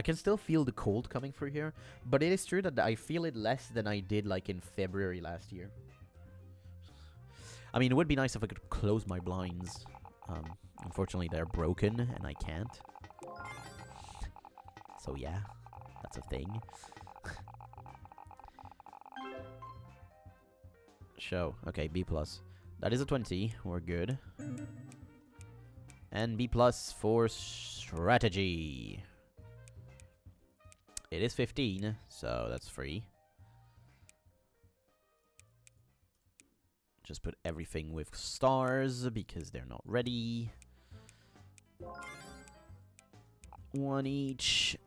I can still feel the cold coming through here, but it is true that I feel it less than I did like in February last year. I mean, it would be nice if I could close my blinds. Unfortunately, they're broken and I can't. So yeah, that's a thing. Show. Okay, B+. That is a 20. We're good. And B+ for strategy. It is 15, so that's free. Just put everything with stars because they're not ready. 1 each.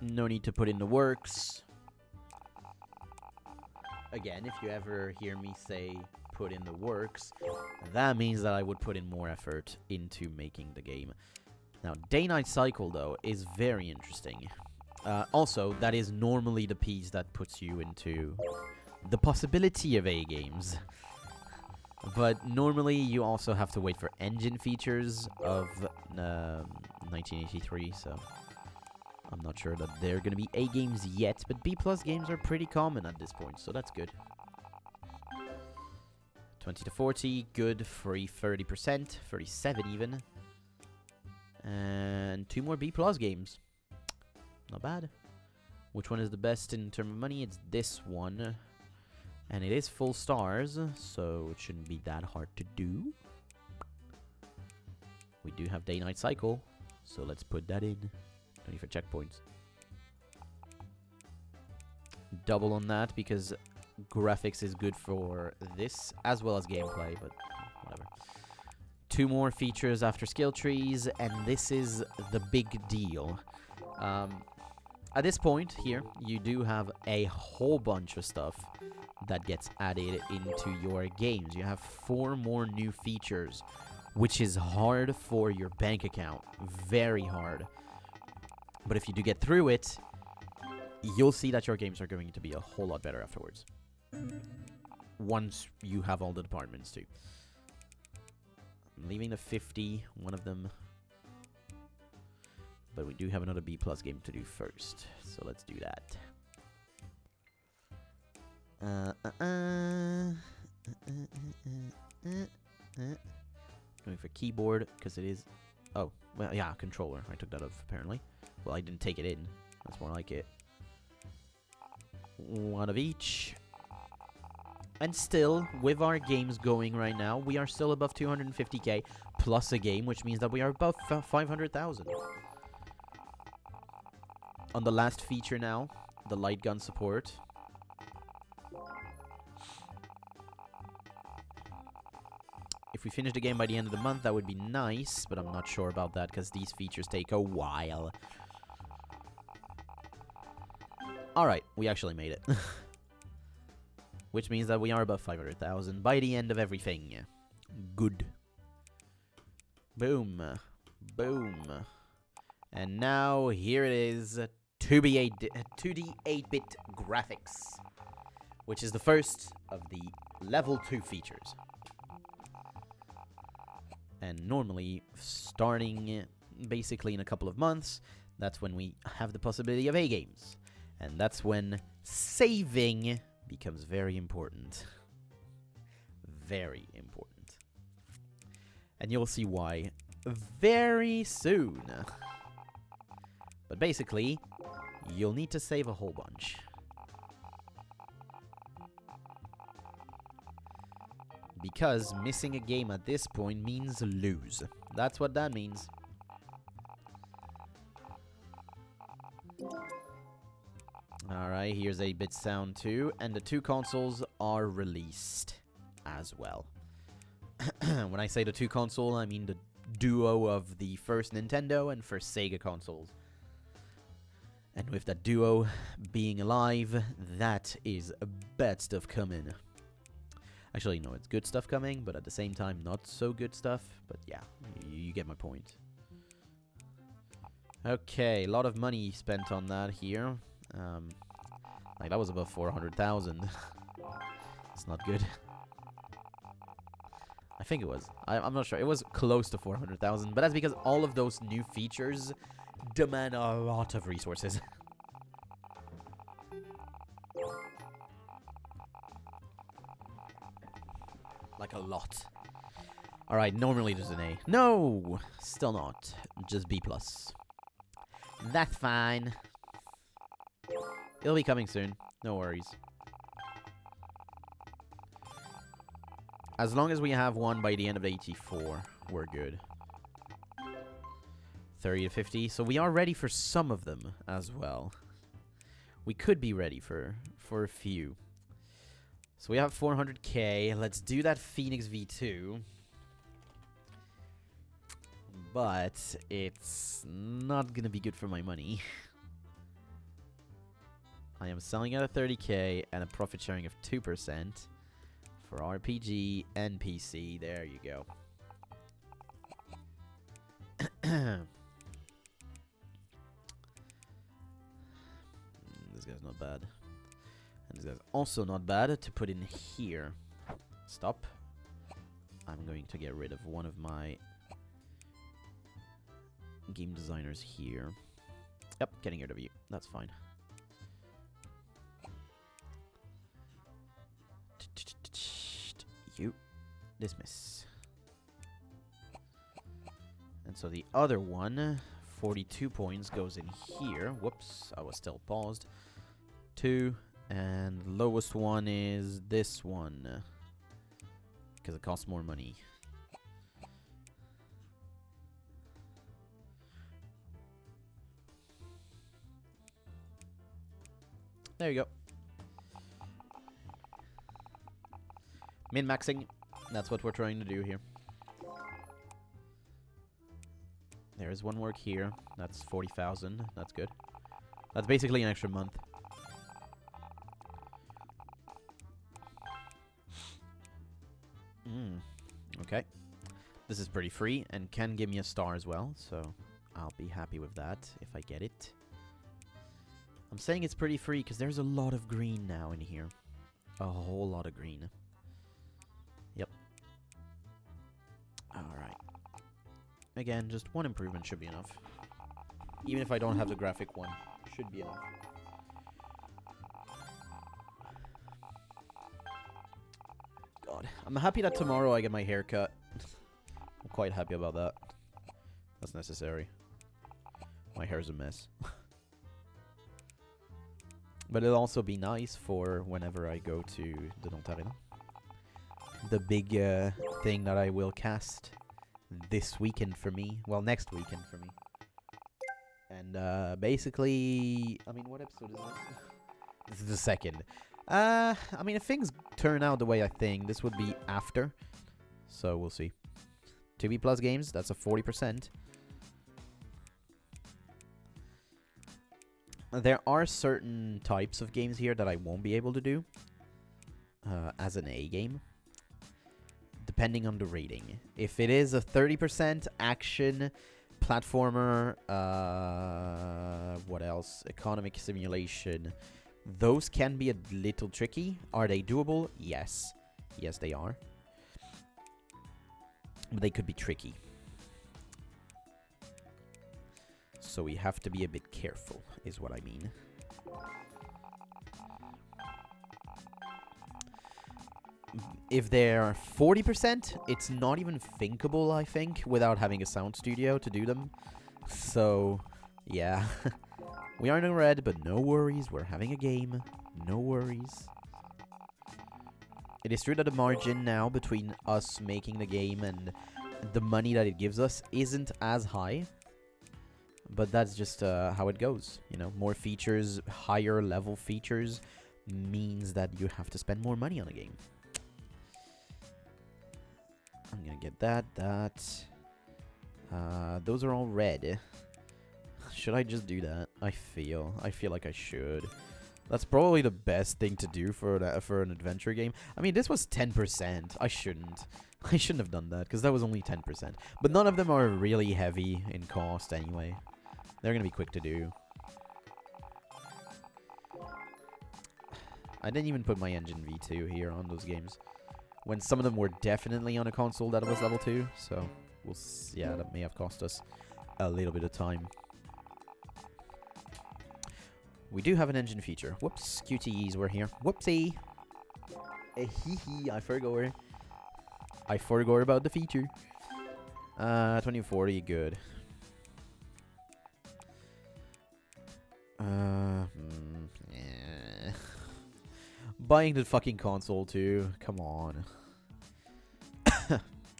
No need to put in the works. Again, if you ever hear me say put in the works, that means that I would put in more effort into making the game. Now, day-night cycle, though, is very interesting. Also, that is normally the piece that puts you into the possibility of A games. But normally, you also have to wait for engine features of 1983, so I'm not sure that they're going to be A games yet, but B+ games are pretty common at this point, so that's good. 20 to 40, good, free 30%, 37 even. And 2 more B+ games. Not bad. Which one is the best in terms of money? It's this one. And it is full stars, so it shouldn't be that hard to do. We do have day-night cycle, so let's put that in. No need for checkpoints. Double on that, because graphics is good for this, as well as gameplay, but whatever. 2 more features after skill trees, and this is the big deal. At this point here, you do have a whole bunch of stuff that gets added into your games. You have 4 more new features, which is hard for your bank account. Very hard. But if you do get through it, you'll see that your games are going to be a whole lot better afterwards. Once you have all the departments too. I'm leaving the 50, one of them. But we do have another B+ game to do first, so let's do that. Going for keyboard, because it is... Oh, well, yeah, controller. I took that off, apparently. Well, I didn't take it in. That's more like it. 1 of each. And still, with our games going right now, we are still above 250k plus a game, which means that we are above 500,000. On the last feature now, the light gun support. If we finish the game by the end of the month, that would be nice, but I'm not sure about that because these features take a while. Alright, we actually made it. Which means that we are above 500,000 by the end of everything. Good. Boom. Boom. And now, here it is. 2D 8-bit graphics. Which is the first of the level 2 features. And normally, starting basically in a couple of months, that's when we have the possibility of A games. And that's when saving becomes very important. Very important. And you'll see why very soon. But basically, you'll need to save a whole bunch. Because missing a game at this point means lose. That's what that means. Alright, here's 8-bit sound too. And the 2 consoles are released as well. When I say the 2 console, I mean the duo of the first Nintendo and first Sega consoles. And with that duo being alive, that is bad stuff coming. Actually, no, it's good stuff coming, but at the same time, not so good stuff. But yeah, you get my point. Okay, a lot of money spent on that here. Like, that was above 400,000. It's not good. I think it was. I'm not sure. It was close to 400,000, but that's because all of those new features demand a lot of resources. Like a lot. Alright, normally there's an A. No! Still not. Just B+. That's fine. It'll be coming soon. No worries. As long as we have one by the end of 84, we're good. 30 to 50. So we are ready for some of them as well. We could be ready for a few. So we have 400k. Let's do that Phoenix V2. But it's not going to be good for my money. I am selling at a 30k and a profit sharing of 2% for RPG and PC. There you go. This guy's not bad. And this guy's also not bad to put in here. Stop. I'm going to get rid of one of my game designers here. Yep, getting rid of you. That's fine. You. Dismiss. And so the other one, 42 points, goes in here. Whoops, I was still paused. 2. And the lowest one is this one. Because it costs more money. There you go. Min-maxing. That's what we're trying to do here. There's one work here. That's 40,000. That's good. That's basically an extra month. Okay. This is pretty free and can give me a star as well, so I'll be happy with that if I get it. I'm saying it's pretty free because there's a lot of green now in here. A whole lot of green. Yep. Alright. Again, just one improvement should be enough. Even if I don't have the graphic one, should be enough. God, I'm happy that tomorrow I get my hair cut. I'm quite happy about that. That's necessary. My hair's a mess. But it'll also be nice for whenever I go to the Nontarena. The big thing that I will cast this weekend for me. Well, next weekend for me. And basically, I mean, what episode is this? This is the second. I mean, if things turn out the way I think, this would be after. So we'll see. 2B plus games, that's a 40%. There are certain types of games here that I won't be able to do as an A game, depending on the rating. If it is a 30% action, platformer, what else? Economic simulation. Those can be a little tricky. Are they doable? Yes. Yes, they are. But they could be tricky. So we have to be a bit careful, is what I mean. If they're 40%, it's not even thinkable, I think, without having a sound studio to do them. So, yeah. We are in red, but no worries. We're having a game. No worries. It is true that the margin now between us making the game and the money that it gives us isn't as high. But that's just how it goes. You know, more features, higher level features means that you have to spend more money on a game. I'm gonna get that. Those are all red. Should I just do that? I feel like I should. That's probably the best thing to do for an adventure game. I mean, this was 10%. I shouldn't have done that because that was only 10%. But none of them are really heavy in cost anyway. They're gonna be quick to do. I didn't even put my engine V2 here on those games, when some of them were definitely on a console that was level 2. So, yeah, that may have cost us a little bit of time. We do have an engine feature. Whoops, QTEs were here. Whoopsie. I forgot. I forgot about the feature. 2040, good. Yeah. Buying the fucking console too. Come on.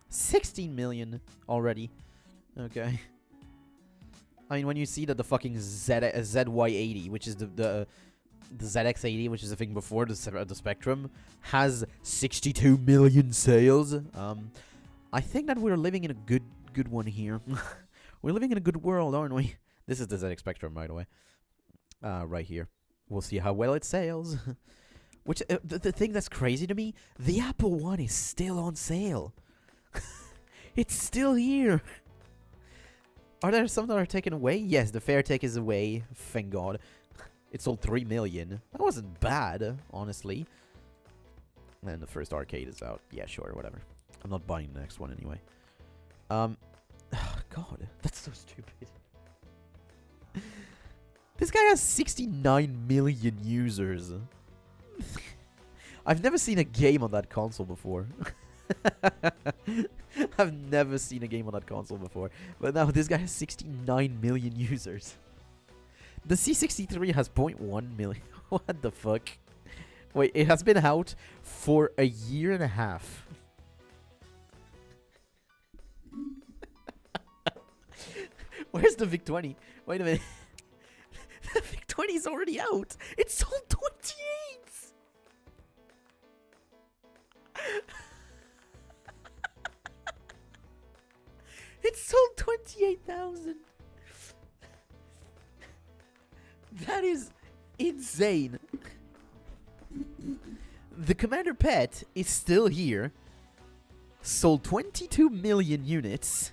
16 million already. Okay. I mean, when you see that the fucking ZY80, which is the ZX80, which is the thing before the Spectrum, has 62 million sales. I think that we're living in a good one here. We're living in a good world, aren't we? This is the ZX Spectrum, by the way. Right here. We'll see how well it sells. Which, the thing that's crazy to me, the Apple One is still on sale. It's still here. Are there some that are taken away? Yes, the Fairtech is away. Thank God. It sold 3 million. That wasn't bad, honestly. And the first arcade is out. Yeah, sure, whatever. I'm not buying the next one anyway. God, that's so stupid. This guy has 69 million users. I've never seen a game on that console before. I've never seen a game on that console before. But now this guy has 69 million users. The C63 has 0.1 million. What the fuck? Wait, it has been out for a year and a half. Where's the VIC-20? Wait a minute. The VIC-20 is already out. It sold 28. It sold 28,000. That is insane. The Commander Pet is still here. Sold 22 million units.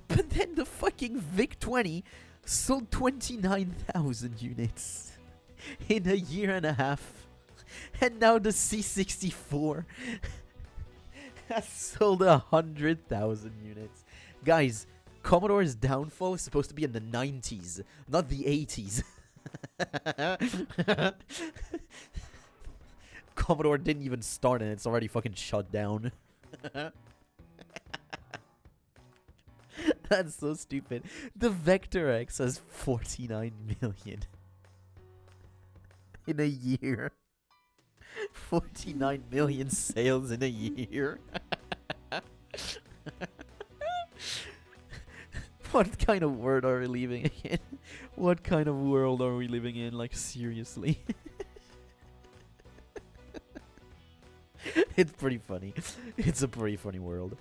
But then the fucking VIC-20 sold 29,000 units in a year and a half. And now the C64 has sold 100,000 units. Guys, Commodore's downfall is supposed to be in the 90s, not the 80s. Commodore didn't even start and it's already fucking shut down. That's so stupid. The Vector X has 49 million in a year. 49 million sales in a year. What kind of world are we living in? What kind of world are we living in? Like, seriously. It's pretty funny. It's a pretty funny world.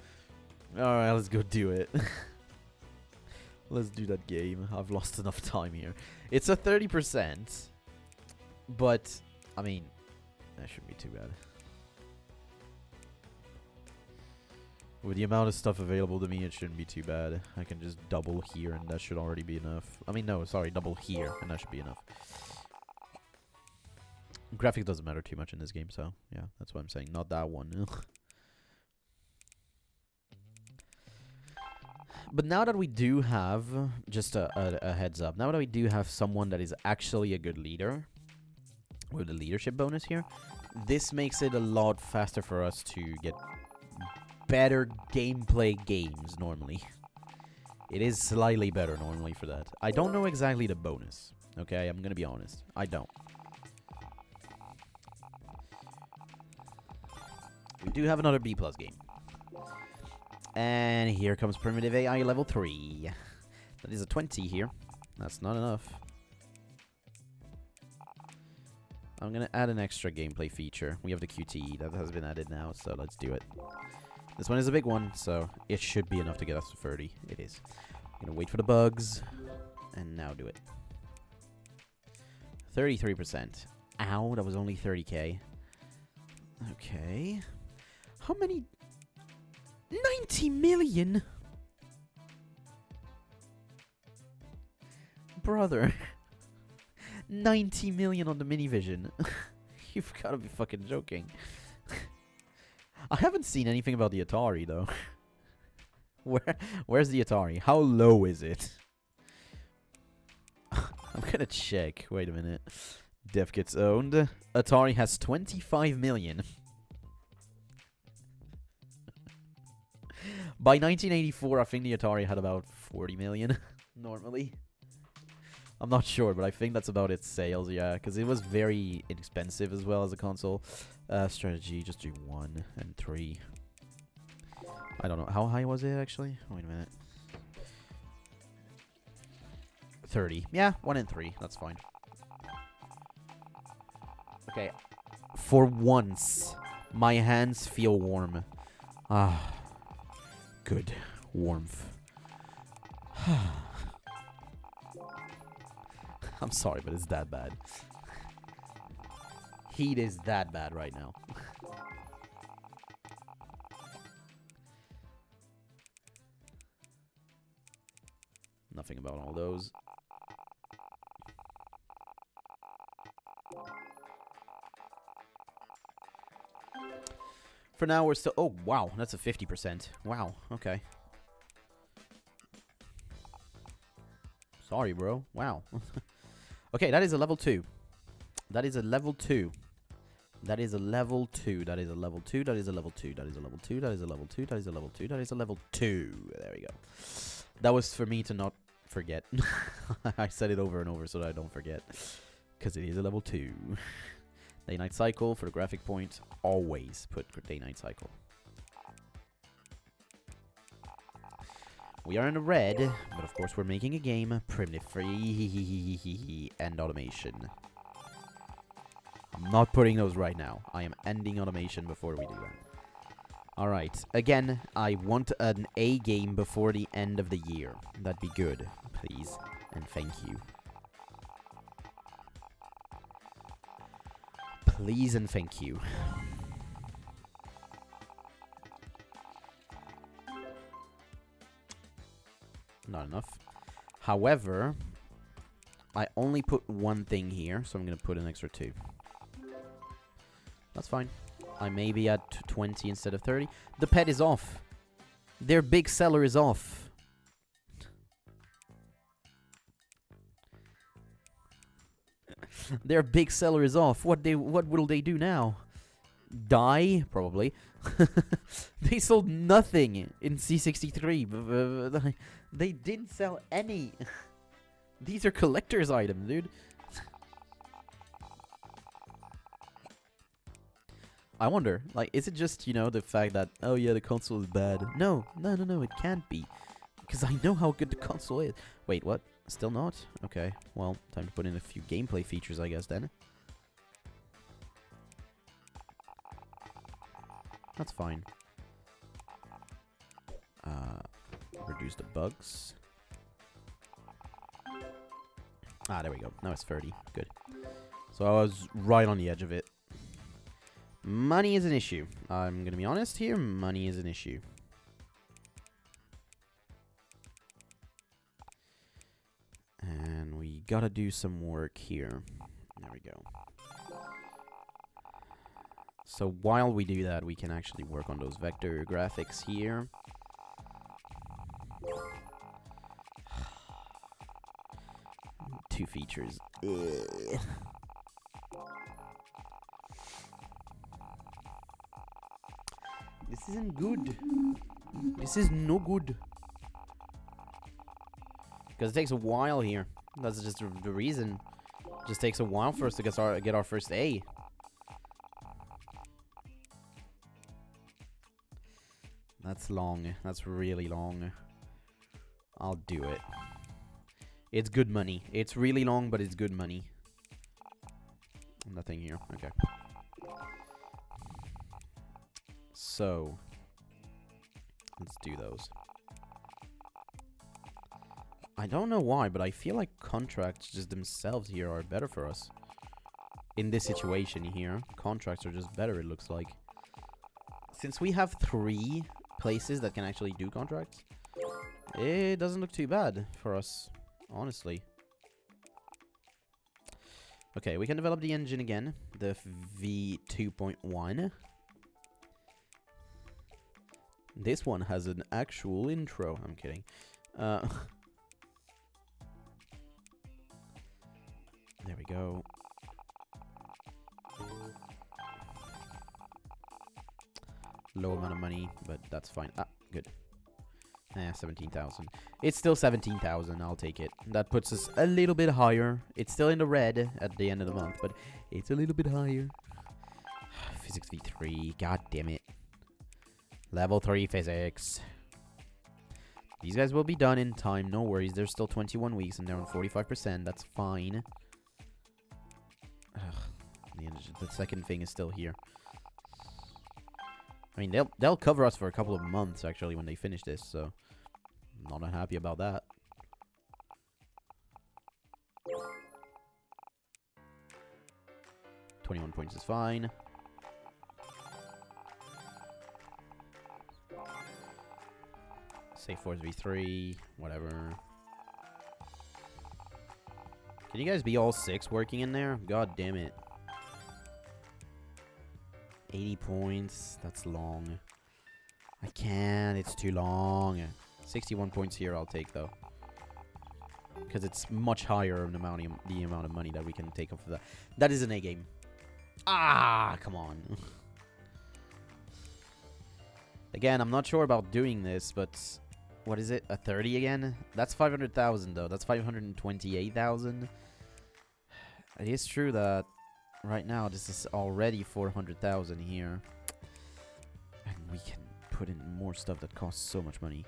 Alright, let's go do it. Let's do that game. I've lost enough time here. It's a 30%. But, I mean, that shouldn't be too bad. With the amount of stuff available to me, it shouldn't be too bad. I can just double here and that should already be enough. I mean, no, sorry, double here and that should be enough. Graphics doesn't matter too much in this game, so yeah, that's what I'm saying. Not that one. But now that we do have, just a heads up, now that we do have someone that is actually a good leader, with the leadership bonus here, this makes it a lot faster for us to get better gameplay games normally. It is slightly better normally for that. I don't know exactly the bonus, okay? I'm gonna be honest. I don't. We do have another B+ game. And here comes Primitive AI level 3. That is a 20 here. That's not enough. I'm gonna add an extra gameplay feature. We have the QTE that has been added now, so let's do it. This one is a big one, so it should be enough to get us to 30. It is. I'm gonna wait for the bugs, and now do it. 33%. Ow, that was only 30k. Okay. How many? 90 million? Brother. 90 million on the Minivision. You've got to be fucking joking. I haven't seen anything about the Atari, though. Where's the Atari? How low is it? I'm gonna check. Wait a minute. Dev gets owned. Atari has 25 million. By 1984, I think the Atari had about 40 million normally. I'm not sure, but I think that's about its sales, yeah, because it was very inexpensive as well as a console. Strategy, just do 1 and 3. I don't know. How high was it, actually? Wait a minute. 30. Yeah, 1 and 3. That's fine. Okay. For once, my hands feel warm. Ah. Good. Warmth. I'm sorry, but it's that bad. Heat is that bad right now. Nothing about all those. For now, we're still... Oh, wow. That's a 50%. Wow. Okay. Sorry, bro. Wow. Okay, that is a level 2. That is a level 2. That is a level 2. That is a level 2. That is a level 2. That is a level 2. That is a level 2. That is a level 2. That is a level 2. There we go. That was for me to not forget. I said it over and over so that I don't forget. Because it is a level 2. Day-night cycle for the graphic point. Always put day-night cycle. We are in the red, but of course we're making a game. Primitive free end automation. I'm not putting those right now. I am ending automation before we do that. Alright, again, I want an A game before the end of the year. That'd be good, please, and thank you. Please and thank you. Not enough. However, I only put 1 thing here, so I'm going to put an extra 2. That's fine. I may be at 20 instead of 30. The pet is off. Their big seller is off. Their big seller is off. What will they do now? Die? Probably. They sold nothing in C63. They didn't sell any. These are collector's items, dude. I wonder, like, is it just, you know, the fact that, oh yeah, the console is bad? No, it can't be. Because I know how good the console is. Wait, what? Still not? Okay, well, time to put in a few gameplay features, I guess, then. That's fine. Reduce the bugs. Ah, there we go. Now it's 30. Good. So I was right on the edge of it. Money is an issue. I'm going to be honest here. Money is an issue. And we got to do some work here. There we go. So while we do that, we can actually work on those vector graphics here. Two features. Ugh. This isn't good. This is no good. Because it takes a while here. That's just the reason. It just takes a while for us to get our first A. That's long. That's really long. I'll do it. It's good money. It's really long, but it's good money. Nothing here. Okay. So, let's do those. I don't know why, but I feel like contracts just themselves here are better for us. In this situation here, contracts are just better, it looks like. Since we have 3 places that can actually do contracts, it doesn't look too bad for us, honestly. Okay, we can develop the engine again, the V2.1. This one has an actual intro. I'm kidding. we go. Low amount of money, but that's fine. Ah, good. 17,000. It's still 17,000. I'll take it. That puts us a little bit higher. It's still in the red at the end of the month, but it's a little bit higher. Physics V3. God damn it. Level 3 physics. These guys will be done in time. No worries. There's still 21 weeks and they're on 45%. That's fine. Ugh, the second thing is still here. I mean, they'll cover us for a couple of months, actually, when they finish this, so I'm not unhappy about that. $21 points is fine. Say Force V3, whatever. Can you guys be all 6 working in there? God damn it. 80 points. That's long. I can't. It's too long. 61 points here I'll take, though. Because it's much higher in the amount of money that we can take off of that. That is an A game. Ah, come on. Again, I'm not sure about doing this, but... What is it? A 30 again? That's 500,000, though. That's 528,000. It is true that... Right now, this is already 400,000 here. And we can put in more stuff that costs so much money.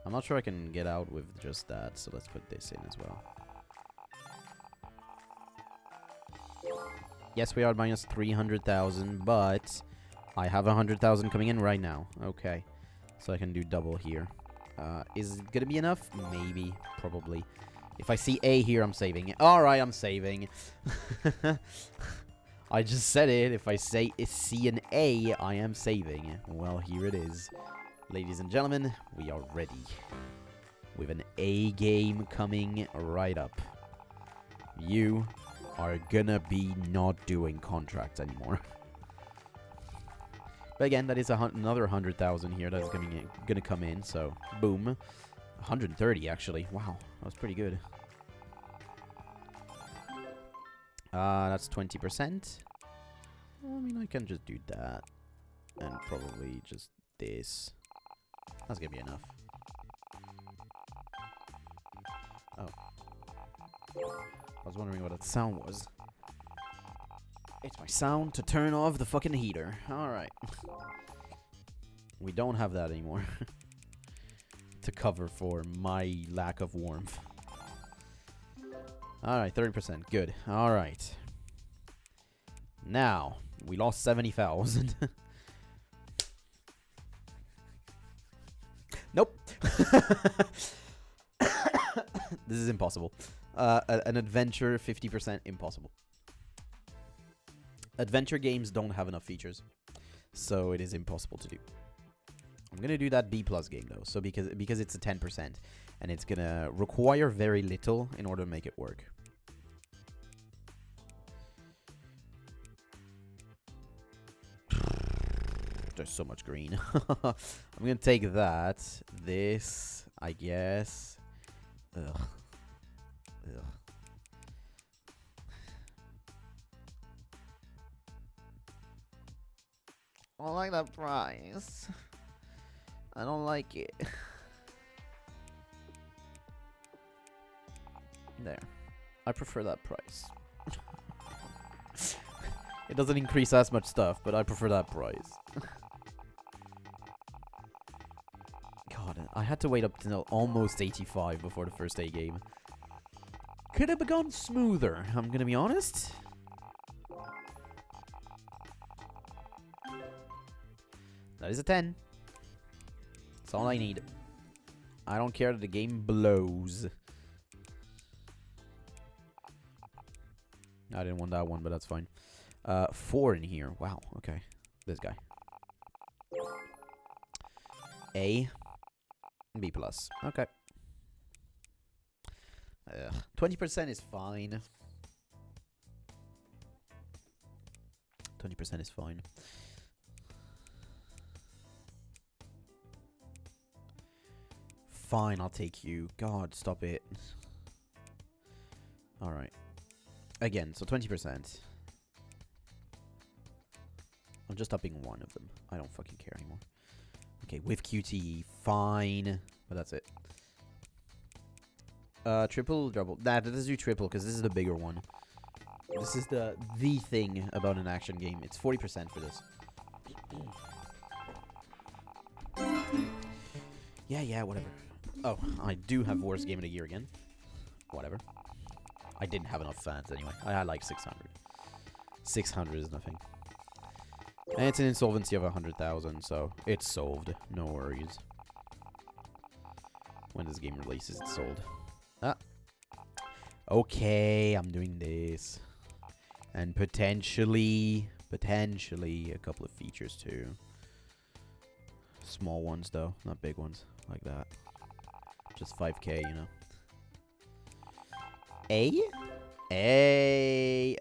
I'm not sure I can get out with just that, so let's put this in as well. Yes, we are minus 300,000, but... I have 100,000 coming in right now. Okay. So I can do double here. Is it gonna be enough? Maybe. Probably. If I see A here, I'm saving it. Alright, I'm saving. I just said it. If I say C and A, I am saving. Well, here it is. Ladies and gentlemen, we are ready. With an A game coming right up. You are gonna be not doing contracts anymore. But again, that is another 100,000 here that's gonna come in. So, boom, 130 actually. Wow, that was pretty good. That's 20%. I mean, I can just do that, and probably just this. That's gonna be enough. Oh, I was wondering what that sound was. It's my sound to turn off the fucking heater. Alright. We don't have that anymore. To cover for my lack of warmth. Alright, 30%. Good. Alright. Now, we lost 70,000. Nope. This is impossible. An adventure, 50% impossible. Adventure games don't have enough features, so it is impossible to do. I'm gonna do that B+ game though, so because it's a 10%, and it's gonna require very little in order to make it work. There's so much green. I'm gonna take that. This, I guess. Ugh. Ugh. I don't like that price. I don't like it. There. I prefer that price. It doesn't increase as much stuff, but I prefer that price. God, I had to wait up until almost 85 before the first A game. Could have gone smoother, I'm gonna be honest. That is a 10. That's all I need. I don't care that the game blows. I didn't want that one, but that's fine. 4 in here. Wow, okay. This guy. A. B+. Okay. 20% is fine. 20% is fine. Fine, I'll take you. God, stop it. Alright. Again, so 20%. I'm just upping one of them. I don't fucking care anymore. Okay, with QTE, fine. But that's it. Triple, double. Nah, let's do triple, because this is the bigger one. This is the thing about an action game. It's 40% for this. Yeah, whatever. Oh, I do have worst game of the year again. Whatever. I didn't have enough fans anyway. I had like 600. 600 is nothing. And it's an insolvency of 100,000, so it's solved. No worries. When this game releases, it's sold. Ah. Okay, I'm doing this. And potentially a couple of features too. Small ones though, not big ones like that. Just 5k, you know.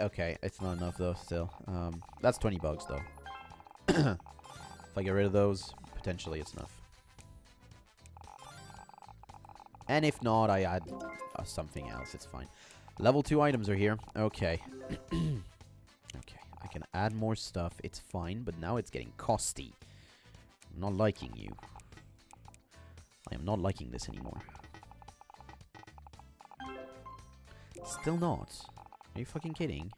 Okay, it's not enough though still. That's 20 bucks though. If I get rid of those, potentially it's enough. And if not, I add something else, it's fine. Level 2 items are here. Okay. Okay, I can add more stuff, it's fine, but now it's getting costly. I'm not liking you. I am not liking this anymore. Still not. Are you fucking kidding?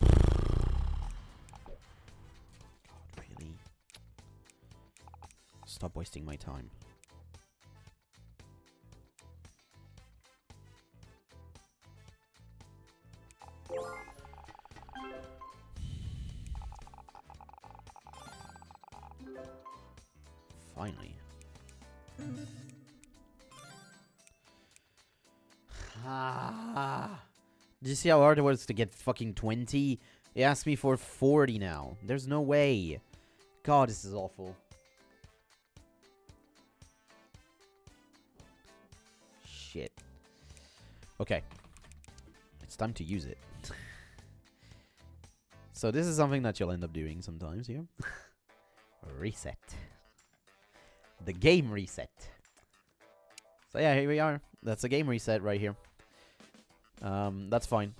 God, really? Stop wasting my time. Finally. Did you see how hard it was to get fucking 20? It asked me for 40 now. There's no way. God, this is awful. Shit. Okay. It's time to use it. So this is something that you'll end up doing sometimes here. Reset. The game reset. So yeah, here we are. That's a game reset right here. That's fine.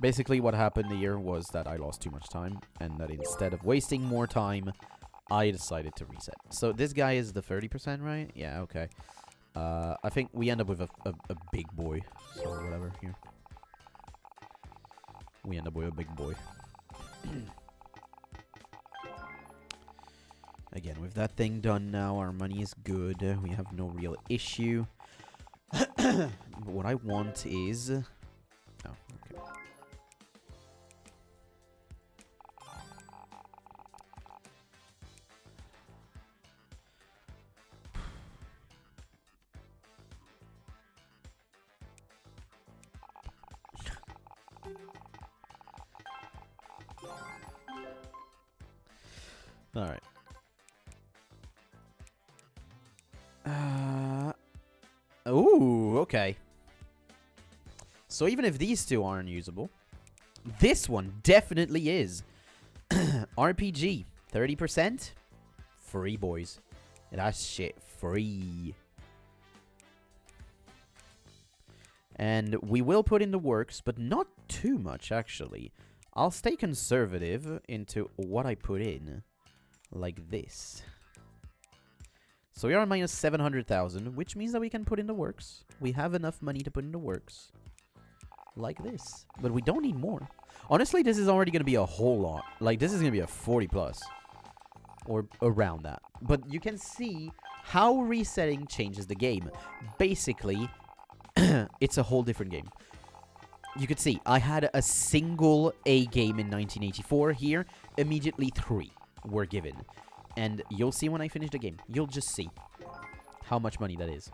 Basically what happened here was that I lost too much time, and that instead of wasting more time, I decided to reset. So this guy is the 30%, right? Yeah, okay. I think we end up with a big boy. So whatever here. We end up with a big boy. Again, with that thing done now, our money is good. We have no real issue. But what I want is... Oh, okay. Alright. Ooh, okay. So even if these two aren't usable, this one definitely is. RPG, 30%. Free, boys. That's shit free. And we will put in the works, but not too much, actually. I'll stay conservative into what I put in. Like this. So we are at minus 700,000, which means that we can put in the works. We have enough money to put in the works. Like this. But we don't need more. Honestly, this is already going to be a whole lot. Like, this is going to be a 40 plus. Or around that. But you can see how resetting changes the game. Basically, it's a whole different game. You could see, I had a single A game in 1984 here. Immediately 3 were given. And you'll see when I finish the game. You'll just see how much money that is.